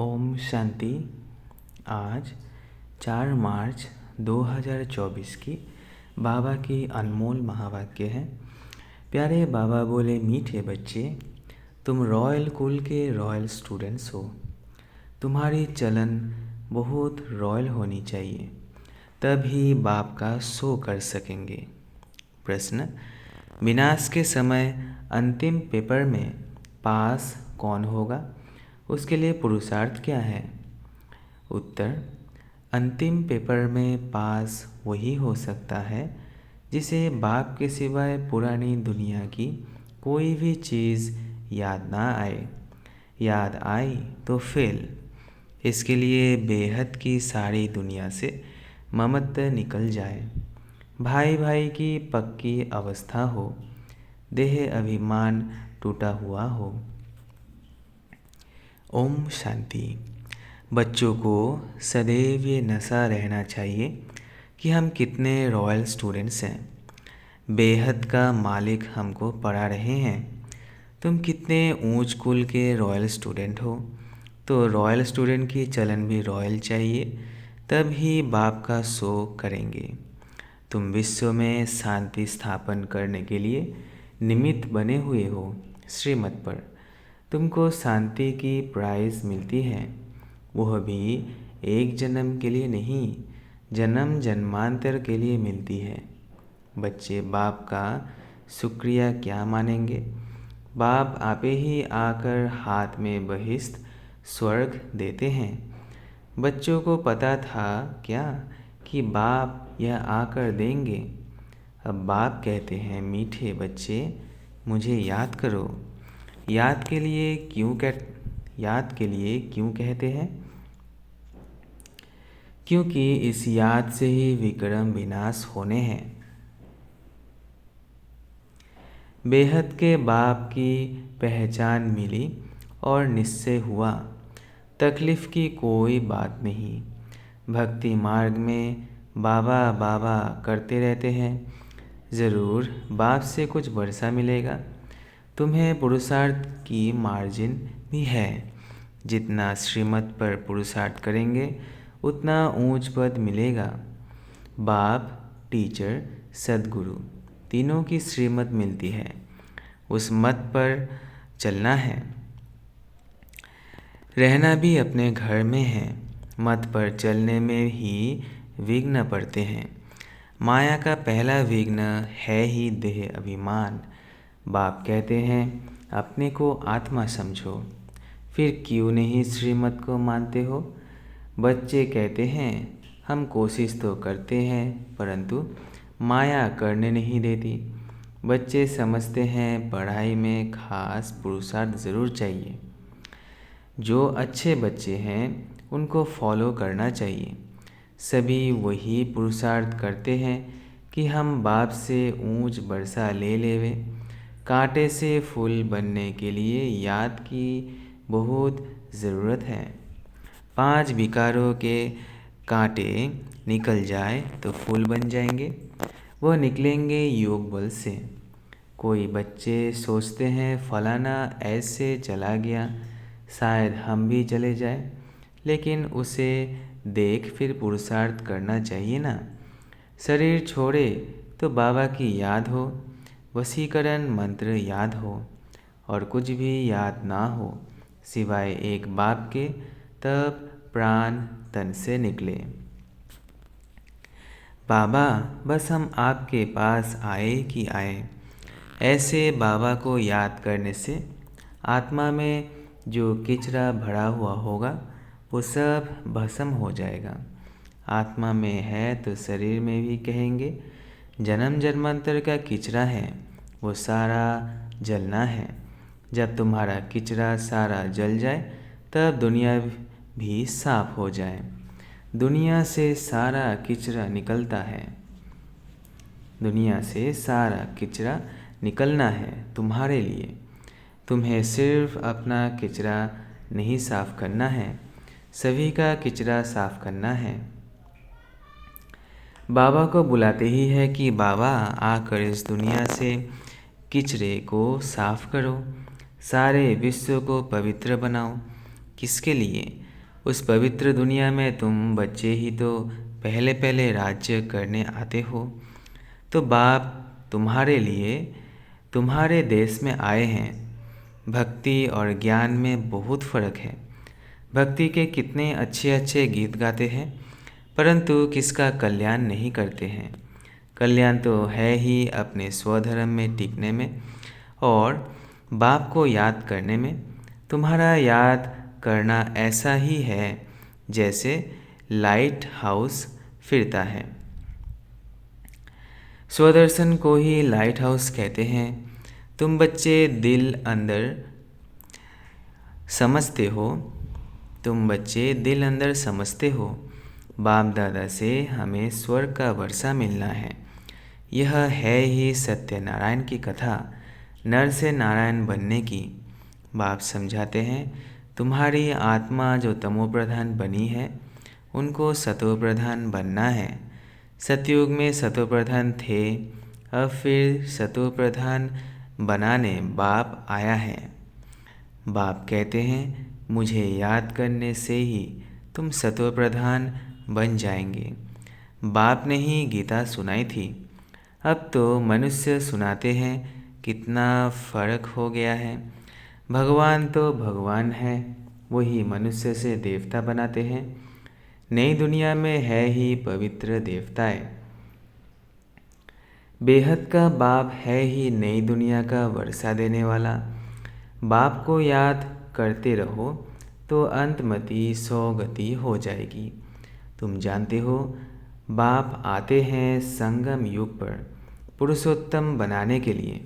ओम शांति। आज 4 मार्च 2024 की बाबा की अनमोल महावाक्य है। प्यारे बाबा बोले, मीठे बच्चे, तुम रॉयल कुल के रॉयल स्टूडेंट्स हो। तुम्हारी चलन बहुत रॉयल होनी चाहिए, तभी बाप का शो कर सकेंगे। प्रश्न: विनाश के समय अंतिम पेपर में पास कौन होगा? उसके लिए पुरुषार्थ क्या है? उत्तर: अंतिम पेपर में पास वही हो सकता है जिसे बाप के सिवाय पुरानी दुनिया की कोई भी चीज़ याद ना आए। याद आई तो फेल। इसके लिए बेहद की सारी दुनिया से ममत्व निकल जाए, भाई भाई की पक्की अवस्था हो, देह अभिमान टूटा हुआ हो। ओम शांति। बच्चों को सदैव ये नशा रहना चाहिए कि हम कितने रॉयल स्टूडेंट्स हैं। बेहद का मालिक हमको पढ़ा रहे हैं। तुम कितने ऊंच कुल के रॉयल स्टूडेंट हो। तो रॉयल स्टूडेंट की चलन भी रॉयल चाहिए, तब ही बाप का शो करेंगे। तुम विश्व में शांति स्थापन करने के लिए निमित्त बने हुए हो। श्रीमत पर तुमको शांति की प्राइज़ मिलती है, वह भी एक जन्म के लिए नहीं, जन्म जन्मांतर के लिए मिलती है। बच्चे बाप का शुक्रिया क्या मानेंगे? बाप आपे ही आकर हाथ में बहिष्ठ स्वर्ग देते हैं। बच्चों को पता था क्या कि बाप यह आकर देंगे? अब बाप कहते हैं, मीठे बच्चे, मुझे याद करो। याद के लिए क्यों कहते हैं? क्योंकि इस याद से ही विक्रम विनाश होने हैं। बेहद के बाप की पहचान मिली और निश्चय हुआ, तकलीफ की कोई बात नहीं। भक्ति मार्ग में बाबा बाबा करते रहते हैं, ज़रूर बाप से कुछ वर्षा मिलेगा। तुम्हें पुरुषार्थ की मार्जिन भी है। जितना श्रीमत पर पुरुषार्थ करेंगे उतना ऊंच पद मिलेगा। बाप, टीचर, सद्गुरु तीनों की श्रीमत मिलती है। उस मत पर चलना है। रहना भी अपने घर में है। मत पर चलने में ही विघ्न पड़ते हैं। माया का पहला विघ्न है ही देह अभिमान। बाप कहते हैं, अपने को आत्मा समझो। फिर क्यों नहीं श्रीमत को मानते हो? बच्चे कहते हैं, हम कोशिश तो करते हैं, परंतु माया करने नहीं देती। बच्चे समझते हैं पढ़ाई में खास पुरुषार्थ ज़रूर चाहिए। जो अच्छे बच्चे हैं उनको फॉलो करना चाहिए। सभी वही पुरुषार्थ करते हैं कि हम बाप से ऊंच वर्षा ले लेवे। कांटे से फूल बनने के लिए याद की बहुत ज़रूरत है। 5 विकारों के कांटे निकल जाए तो फूल बन जाएंगे। वह निकलेंगे योग बल से। कोई बच्चे सोचते हैं फलाना ऐसे चला गया, शायद हम भी चले जाए, लेकिन उसे देख फिर पुरुषार्थ करना चाहिए ना। शरीर छोड़े तो बाबा की याद हो, वशीकरण मंत्र याद हो, और कुछ भी याद ना हो सिवाय एक बाप के, तब प्राण तन से निकले। बाबा, बस हम आपके पास आए कि आए। ऐसे बाबा को याद करने से आत्मा में जो किचरा भरा हुआ होगा वो सब भस्म हो जाएगा। आत्मा में है तो शरीर में भी कहेंगे, जन्म जन्मांतर का किचरा है, वो सारा जलना है। जब तुम्हारा किचरा सारा जल जाए तब दुनिया भी साफ हो जाए। दुनिया से सारा किचरा निकलता है। दुनिया से सारा किचरा निकलना है तुम्हारे लिए। तुम्हें सिर्फ अपना किचरा नहीं साफ करना है, सभी का किचरा साफ करना है। बाबा को बुलाते ही है कि बाबा आकर इस दुनिया से किचरे को साफ करो, सारे विश्व को पवित्र बनाओ। किसके लिए? उस पवित्र दुनिया में तुम बच्चे ही तो पहले पहले राज्य करने आते हो। तो बाप तुम्हारे लिए तुम्हारे देश में आए हैं। भक्ति और ज्ञान में बहुत फर्क है। भक्ति के कितने अच्छे अच्छे गीत गाते हैं, परंतु किसका कल्याण नहीं करते हैं। कल्याण तो है ही अपने स्वधर्म में टिकने में और बाप को याद करने में। तुम्हारा याद करना ऐसा ही है जैसे लाइट हाउस फिरता है। स्वदर्शन को ही लाइट हाउस कहते हैं। तुम बच्चे दिल अंदर समझते हो तुम बच्चे दिल अंदर समझते हो बाप दादा से हमें स्वर्ग का वर्षा मिलना है। यह है ही सत्यनारायण की कथा, नर से नारायण बनने की। बाप समझाते हैं तुम्हारी आत्मा जो तमोप्रधान बनी है उनको सतोप्रधान बनना है। सतयुग में सतोप्रधान थे, अब फिर सतोप्रधान बनाने बाप आया है। बाप कहते हैं मुझे याद करने से ही तुम सतोप्रधान बन जाएंगे। बाप ने ही गीता सुनाई थी, अब तो मनुष्य सुनाते हैं। कितना फर्क हो गया है। भगवान तो भगवान है, वही मनुष्य से देवता बनाते हैं। नई दुनिया में है ही पवित्र देवताएं। बेहद का बाप है ही नई दुनिया का वर्षा देने वाला। बाप को याद करते रहो तो अंतमति सौगति हो जाएगी। तुम जानते हो बाप आते हैं संगम युग पर पुरुषोत्तम बनाने के लिए।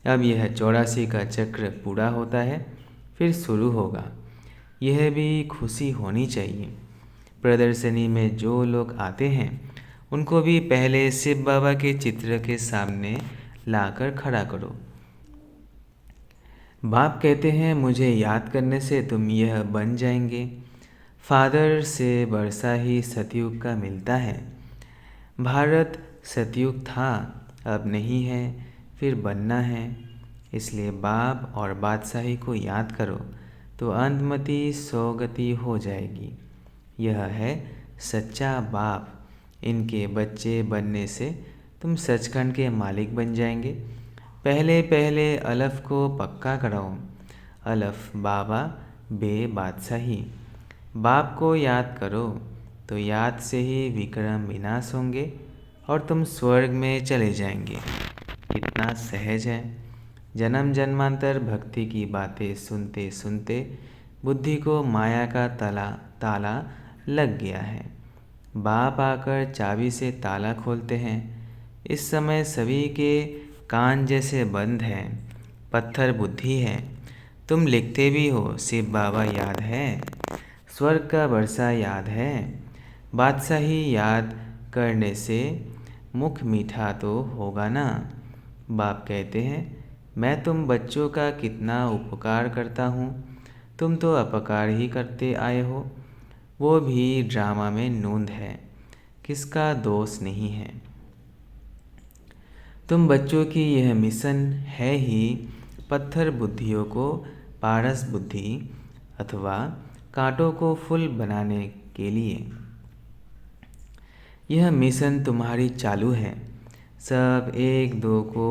अब यह 84 का चक्र पूरा होता है, फिर शुरू होगा। यह भी खुशी होनी चाहिए। प्रदर्शनी में जो लोग आते हैं उनको भी पहले शिव बाबा के चित्र के सामने लाकर खड़ा करो। बाप कहते हैं मुझे याद करने से तुम यह बन जाएंगे। फादर से वर्षा ही सतयुग का मिलता है। भारत सतयुग था, अब नहीं है, फिर बनना है। इसलिए बाप और बादशाही को याद करो तो अंतमति सौगति हो जाएगी। यह है सच्चा बाप। इनके बच्चे बनने से तुम सचखंड के मालिक बन जाएंगे। पहले पहले अलफ को पक्का कराओ। अलफ बाबा, बे बादशाही। बाप को याद करो तो याद से ही विक्रम विनाश होंगे और तुम स्वर्ग में चले जाएंगे। कितना सहज है। जन्म जन्मांतर भक्ति की बातें सुनते सुनते बुद्धि को माया का ताला लग गया है। बाप आकर चाबी से ताला खोलते हैं। इस समय सभी के कान जैसे बंद हैं, पत्थर बुद्धि है। तुम लिखते भी हो शिव बाबा याद है, स्वर्ग का वर्षा याद है। बादशाही याद करने से मुख मीठा तो होगा ना। बाप कहते हैं मैं तुम बच्चों का कितना उपकार करता हूँ, तुम तो अपकार ही करते आए हो। वो भी ड्रामा में नूंद है, किसका दोष नहीं है। तुम बच्चों की यह मिशन है ही पत्थर बुद्धियों को पारस बुद्धि अथवा कांटों को फूल बनाने के लिए। यह मिशन तुम्हारी चालू है। सब एक दो को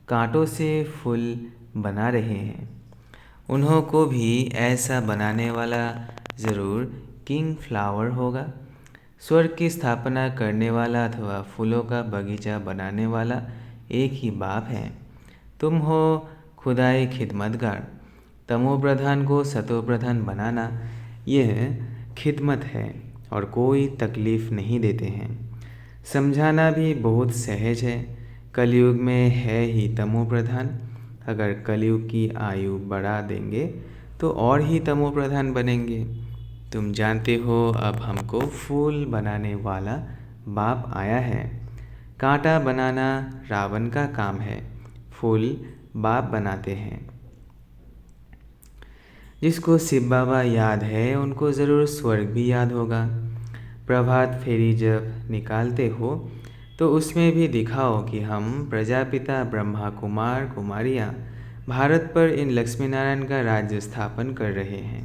कांटों से फूल बना रहे हैं। उन्हों को भी ऐसा बनाने वाला ज़रूर किंग फ्लावर होगा। स्वर्ग की स्थापना करने वाला अथवा फूलों का बगीचा बनाने वाला एक ही बाप है। तुम हो खुदाई खिदमतगार। तमोप्रधान को सतोप्रधान बनाना यह खिदमत है और कोई तकलीफ़ नहीं देते हैं। समझाना भी बहुत सहज है। कलयुग में है ही तमोप्रधान। अगर कलयुग की आयु बढ़ा देंगे तो और ही तमोप्रधान बनेंगे। तुम जानते हो अब हमको फूल बनाने वाला बाप आया है। कांटा बनाना रावण का काम है, फूल बाप बनाते हैं। जिसको शिव बाबा याद है उनको ज़रूर स्वर्ग भी याद होगा। प्रभात फेरी जब निकालते हो तो उसमें भी दिखाओ कि हम प्रजापिता ब्रह्मा कुमार कुमारियाँ भारत पर इन लक्ष्मी नारायण का राज्य स्थापन कर रहे हैं।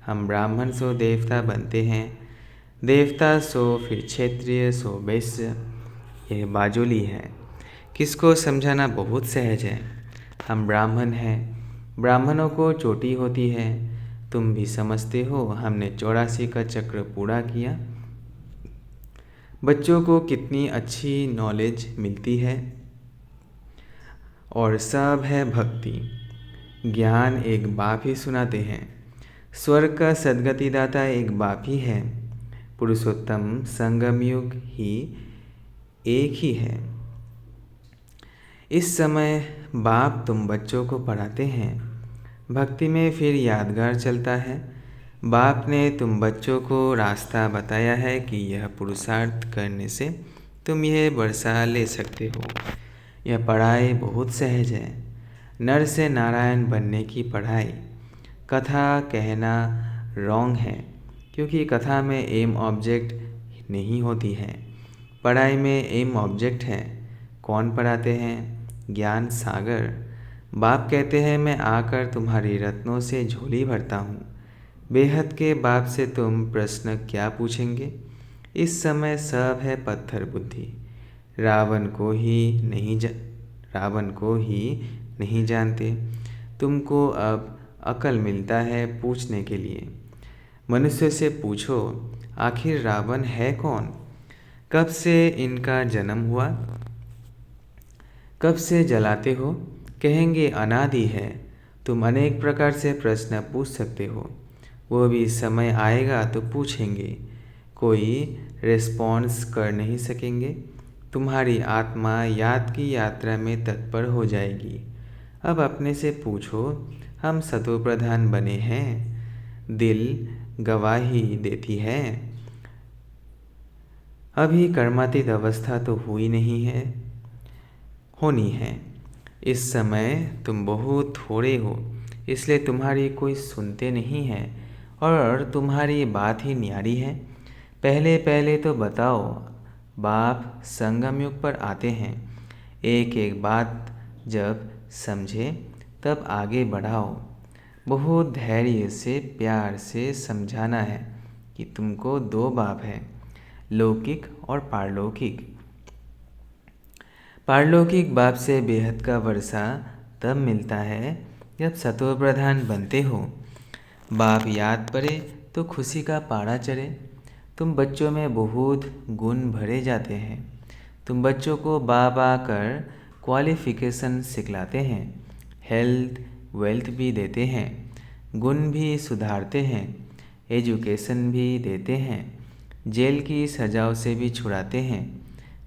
हम ब्राह्मण सो देवता बनते हैं, देवता सो फिर क्षत्रिय सो वैश्य। यह बाजोली है, किसको समझाना बहुत सहज है। हम ब्राह्मण हैं, ब्राह्मणों को चोटी होती है। तुम भी समझते हो, हमने 84 का चक्र पूरा किया। बच्चों को कितनी अच्छी नॉलेज मिलती है और सब है भक्ति। ज्ञान एक बाप ही सुनाते हैं। स्वर्ग का सद्गतिदाता एक बाप ही है। पुरुषोत्तम संगम युग ही एक ही है। इस समय बाप तुम बच्चों को पढ़ाते हैं। भक्ति में फिर यादगार चलता है। बाप ने तुम बच्चों को रास्ता बताया है कि यह पुरुषार्थ करने से तुम यह वर्षा ले सकते हो। यह पढ़ाई बहुत सहज है। नर से नारायण बनने की पढ़ाई। कथा कहना रॉन्ग है, क्योंकि कथा में एम ऑब्जेक्ट नहीं होती है। पढ़ाई में एम ऑब्जेक्ट है। कौन पढ़ाते हैं? ज्ञान सागर। बाप कहते हैं, मैं आकर तुम्हारी रत्नों से झोली भरता हूँ। बेहद के बाप से तुम प्रश्न क्या पूछेंगे? इस समय सब है पत्थर बुद्धि। रावण को ही नहीं जानते। तुमको अब अकल मिलता है पूछने के लिए। मनुष्य से पूछो, आखिर रावण है कौन? कब से इनका जन्म हुआ? कब से जलाते हो? कहेंगे अनादि है। तुम अनेक प्रकार से प्रश्न पूछ सकते हो, वो भी समय आएगा तो पूछेंगे। कोई रिस्पॉन्स कर नहीं सकेंगे। तुम्हारी आत्मा याद की यात्रा में तत्पर हो जाएगी। अब अपने से पूछो, हम सतो प्रधान बने हैं? दिल गवाही देती है। अभी कर्मातीत अवस्था तो हुई नहीं है, होनी है। इस समय तुम बहुत थोड़े हो, इसलिए तुम्हारी कोई सुनते नहीं है और तुम्हारी बात ही न्यारी है। पहले पहले तो बताओ। बाप संगम युग पर आते हैं। एक एक बात जब समझे तब आगे बढ़ाओ। बहुत धैर्य से प्यार से समझाना है कि तुमको दो बाप हैं, लौकिक और पारलौकिक। पारलौकिक बाप से बेहद का वर्षा तब मिलता है जब सतो प्रधान बनते हो। बाप याद पड़े तो खुशी का पारा चढ़े। तुम बच्चों में बहुत गुण भरे जाते हैं। तुम बच्चों को बाप आकर क्वालिफिकेशन सिखलाते हैं, हेल्थ वेल्थ भी देते हैं, गुण भी सुधारते हैं, एजुकेशन भी देते हैं, जेल की सजाओं से भी छुड़ाते हैं।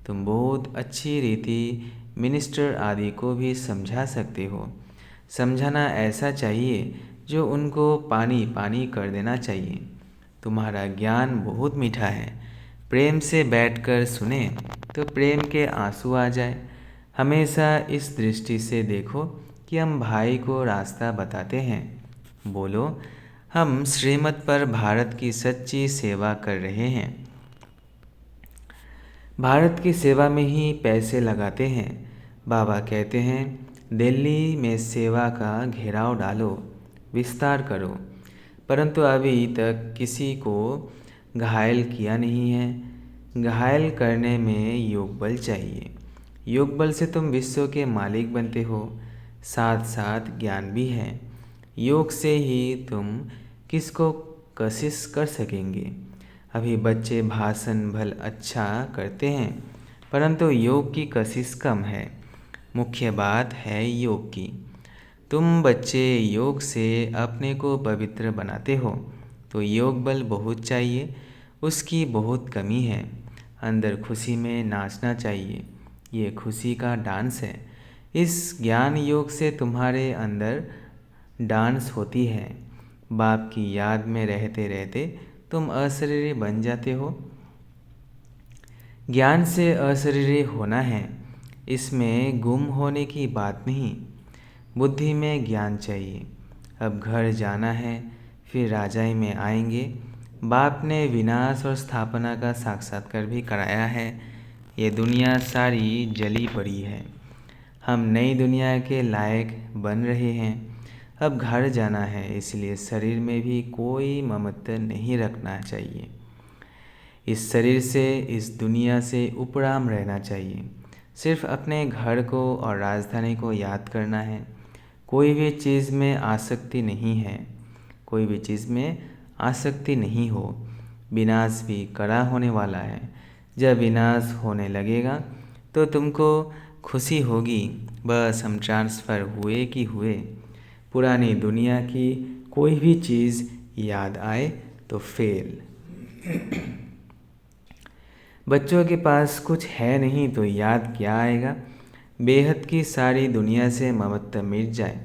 तुम बहुत अच्छी रीति मिनिस्टर आदि को भी समझा सकते हो। समझाना ऐसा चाहिए जो उनको पानी पानी कर देना चाहिए। तुम्हारा ज्ञान बहुत मीठा है। प्रेम से बैठकर सुने तो प्रेम के आंसू आ जाए। हमेशा इस दृष्टि से देखो कि हम भाई को रास्ता बताते हैं। बोलो, हम श्रीमत पर भारत की सच्ची सेवा कर रहे हैं। भारत की सेवा में ही पैसे लगाते हैं। बाबा कहते हैं, दिल्ली में सेवा का घेराव डालो, विस्तार करो। परंतु अभी तक किसी को घायल किया नहीं है। घायल करने में योग बल चाहिए। योग बल से तुम विश्व के मालिक बनते हो, साथ साथ ज्ञान भी है। योग से ही तुम किसको कशिश कर सकेंगे। अभी बच्चे भाषण भल अच्छा करते हैं, परंतु योग की कशिश कम है। मुख्य बात है योग की। तुम बच्चे योग से अपने को पवित्र बनाते हो, तो योग बल बहुत चाहिए, उसकी बहुत कमी है। अंदर खुशी में नाचना चाहिए, ये खुशी का डांस है। इस ज्ञान योग से तुम्हारे अंदर डांस होती है। बाप की याद में रहते रहते तुम अशरीरी बन जाते हो। ज्ञान से अशरीरी होना है, इसमें गुम होने की बात नहीं। बुद्धि में ज्ञान चाहिए। अब घर जाना है, फिर राजाई में आएंगे। बाप ने विनाश और स्थापना का साक्षात्कार भी कराया है। ये दुनिया सारी जली पड़ी है। हम नई दुनिया के लायक बन रहे हैं। अब घर जाना है, इसलिए शरीर में भी कोई ममत्व नहीं रखना चाहिए। इस शरीर से, इस दुनिया से उपराम रहना चाहिए। सिर्फ अपने घर को और राजधानी को याद करना है। कोई भी चीज़ में आसक्ति नहीं है। कोई भी चीज़ में आसक्ति नहीं हो। विनाश भी कड़ा होने वाला है। जब विनाश होने लगेगा तो तुमको खुशी होगी, बस हम ट्रांसफ़र हुए कि हुए। पुरानी दुनिया की कोई भी चीज़ याद आए तो फेल। बच्चों के पास कुछ है नहीं तो याद क्या आएगा। बेहद की सारी दुनिया से ममत्व मिट जाए,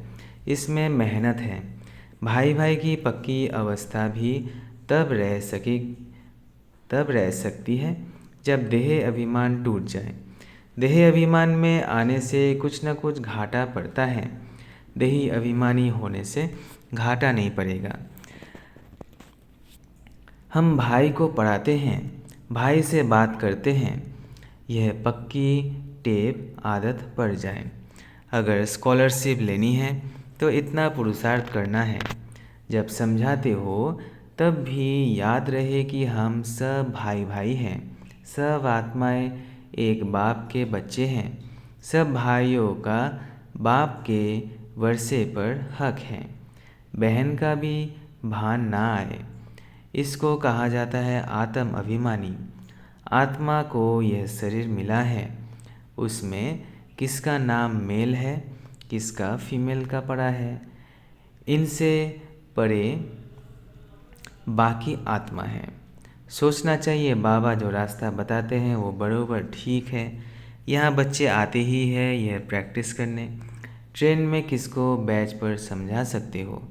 इसमें मेहनत है। भाई भाई की पक्की अवस्था भी तब रह सकती है जब देह अभिमान टूट जाए। देह अभिमान में आने से कुछ न कुछ घाटा पड़ता है। देही अभिमानी होने से घाटा नहीं पड़ेगा। हम भाई को पढ़ाते हैं, भाई से बात करते हैं, यह पक्की टेप आदत पड़ जाए। अगर स्कॉलरशिप लेनी है तो इतना पुरुषार्थ करना है। जब समझाते हो तब भी याद रहे कि हम सब भाई भाई हैं। सब आत्माएं एक बाप के बच्चे हैं। सब भाइयों का बाप के वर्षे पर हक है। बहन का भी भान ना आए। इसको कहा जाता है आत्म अभिमानी। आत्मा को यह शरीर मिला है, उसमें किसका नाम मेल है, किसका फीमेल का पड़ा है, इनसे परे बाकी आत्मा है। सोचना चाहिए बाबा जो रास्ता बताते हैं वो बरोबर ठीक है। यहाँ बच्चे आते ही हैं यह प्रैक्टिस करने। ट्रेन में किसको बैच पर समझा सकते हो।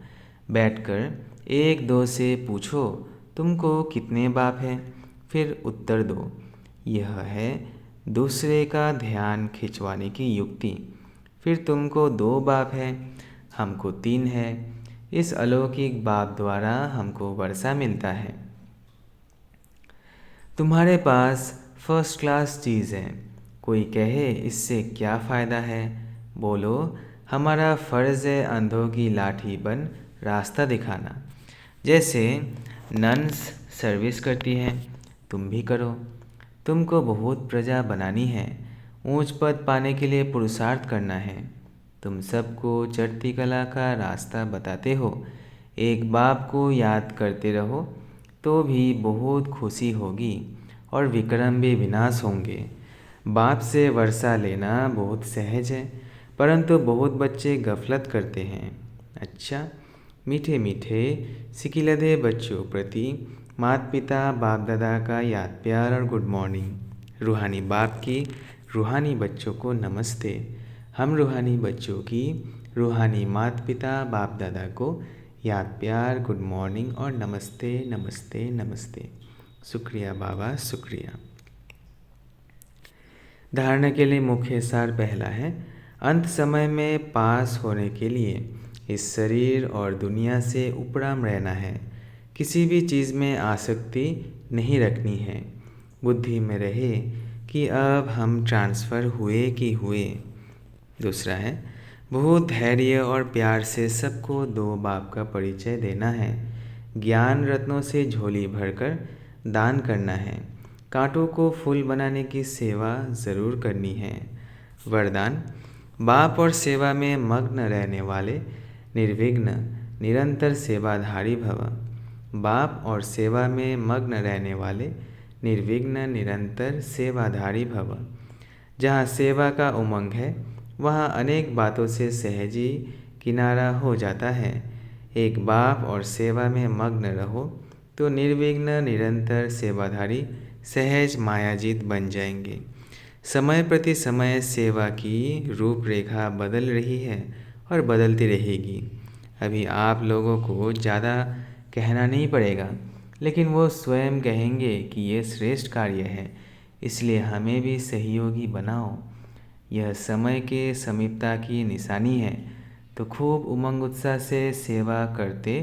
बैठकर एक दो से पूछो तुमको कितने बाप हैं, फिर उत्तर दो। यह है दूसरे का ध्यान खिंचवाने की युक्ति। फिर तुमको 2 बाप हैं, हमको 3 है। इस अलौकिक बाप द्वारा हमको वर्षा मिलता है। तुम्हारे पास फर्स्ट क्लास चीज़ है। कोई कहे इससे क्या फ़ायदा है, बोलो हमारा फ़र्ज़ है अंधों की लाठी बन रास्ता दिखाना। जैसे नन्स सर्विस करती हैं, तुम भी करो। तुमको बहुत प्रजा बनानी है, ऊंच पद पाने के लिए पुरुषार्थ करना है। तुम सबको चढ़ती कला का रास्ता बताते हो। एक बाप को याद करते रहो तो भी बहुत खुशी होगी और विक्रम भी विनाश होंगे। बाप से वर्षा लेना बहुत सहज है, परंतु बहुत बच्चे गफलत करते हैं। अच्छा, मीठे मीठे सिकिलधे बच्चों प्रति माता पिता बाप दादा का याद प्यार और गुड मॉर्निंग। रूहानी बाप की रूहानी बच्चों को नमस्ते। हम रूहानी बच्चों की रूहानी माता पिता बाप दादा को याद प्यार गुड मॉर्निंग और नमस्ते नमस्ते नमस्ते। शुक्रिया बाबा, शुक्रिया। धारणा के लिए मुख्य सार पहला है, अंत समय में पास होने के लिए इस शरीर और दुनिया से उपराम रहना है। किसी भी चीज़ में आसक्ति नहीं रखनी है। बुद्धि में रहे कि अब हम ट्रांसफ़र हुए कि हुए। दूसरा है, बहुत धैर्य और प्यार से सबको 2 बाप का परिचय देना है। ज्ञान रत्नों से झोली भरकर दान करना है। कांटों को फूल बनाने की सेवा ज़रूर करनी है। वरदान, बाप और सेवा में मग्न रहने वाले निर्विघ्न निरंतर सेवाधारी भव। बाप और सेवा में मग्न रहने वाले निर्विघ्न निरंतर सेवाधारी भव। जहाँ सेवा का उमंग है वहाँ अनेक बातों से सहज ही किनारा हो जाता है। एक बाप और सेवा में मग्न रहो तो निर्विघ्न निरंतर सेवाधारी सहज मायाजीत बन जाएंगे। समय प्रति समय सेवा की रूपरेखा बदल रही है और बदलती रहेगी। अभी आप लोगों को ज़्यादा कहना नहीं पड़ेगा, लेकिन वो स्वयं कहेंगे कि ये श्रेष्ठ कार्य है, इसलिए हमें भी सहयोगी बनाओ। यह समय के समीपता की निशानी है, तो खूब उमंग उत्साह से सेवा करते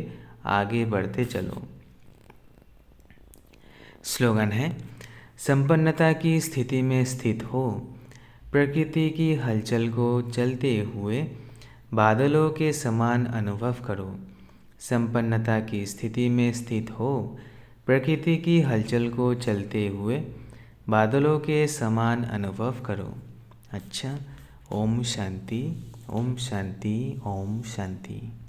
आगे बढ़ते चलो। स्लोगन है, संपन्नता की स्थिति में स्थित हो, प्रकृति की हलचल को चलते हुए बादलों के समान अनुभव करो। संपन्नता की स्थिति में स्थित हो। प्रकृति की हलचल को चलते हुए बादलों के समान अनुभव करो। अच्छा, ओम शांति, ओम शांति, ओम शांति।